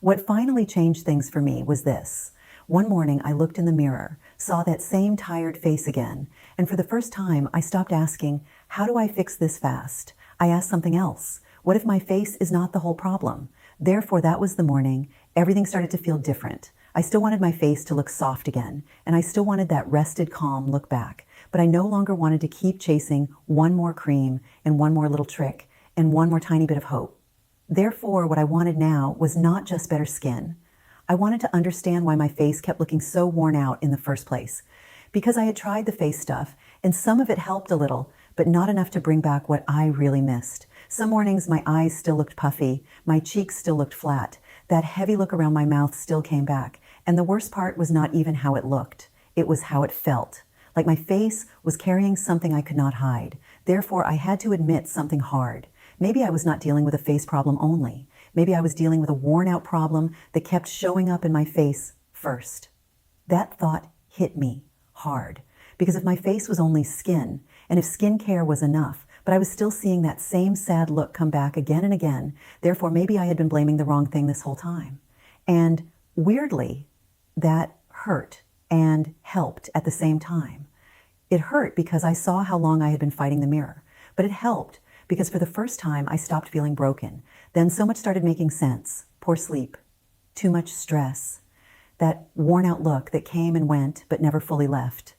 What finally changed things for me was this. One morning I looked in the mirror, saw that same tired face again, and for the first time I stopped asking, how do I fix this fast? I asked something else. What if my face is not the whole problem? Therefore, that was the morning. Everything started to feel different. I still wanted my face to look soft again, and I still wanted that rested, calm look back. But I no longer wanted to keep chasing one more cream and one more little trick and one more tiny bit of hope. Therefore, what I wanted now was not just better skin. I wanted to understand why my face kept looking so worn out in the first place. Because I had tried the face stuff, and some of it helped a little, but not enough to bring back what I really missed. Some mornings my eyes still looked puffy, my cheeks still looked flat, that heavy look around my mouth still came back, and the worst part was not even how it looked. It was how it felt. Like my face was carrying something I could not hide. Therefore, I had to admit something hard. Maybe I was not dealing with a face problem only. Maybe I was dealing with a worn-out problem that kept showing up in my face first. That thought hit me hard, because if my face was only skin, and if skincare was enough, but I was still seeing that same sad look come back again and again, therefore maybe I had been blaming the wrong thing this whole time. And weirdly, that hurt and helped at the same time. It hurt because I saw how long I had been fighting the mirror, but it helped because for the first time I stopped feeling broken. Then so much started making sense. Poor sleep, too much stress, that worn out look that came and went but never fully left.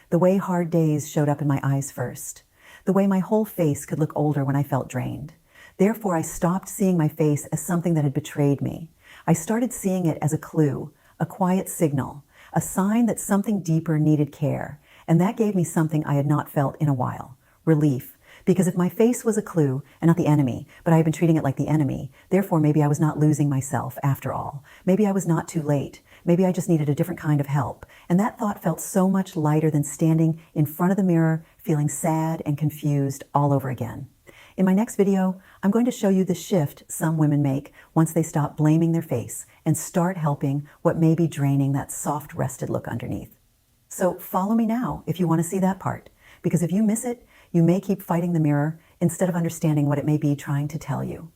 The way hard days showed up in my eyes first. The way my whole face could look older when I felt drained. Therefore, I stopped seeing my face as something that had betrayed me. I started seeing it as a clue, a quiet signal, a sign that something deeper needed care. And that gave me something I had not felt in a while, relief. Because if my face was a clue and not the enemy, but I had been treating it like the enemy, therefore maybe I was not losing myself after all. Maybe I was not too late. Maybe I just needed a different kind of help. And that thought felt so much lighter than standing in front of the mirror, feeling sad and confused all over again. In my next video, I'm going to show you the shift some women make once they stop blaming their face and start helping what may be draining that soft, rested look underneath. So follow me now if you want to see that part, because if you miss it, you may keep fighting the mirror instead of understanding what it may be trying to tell you.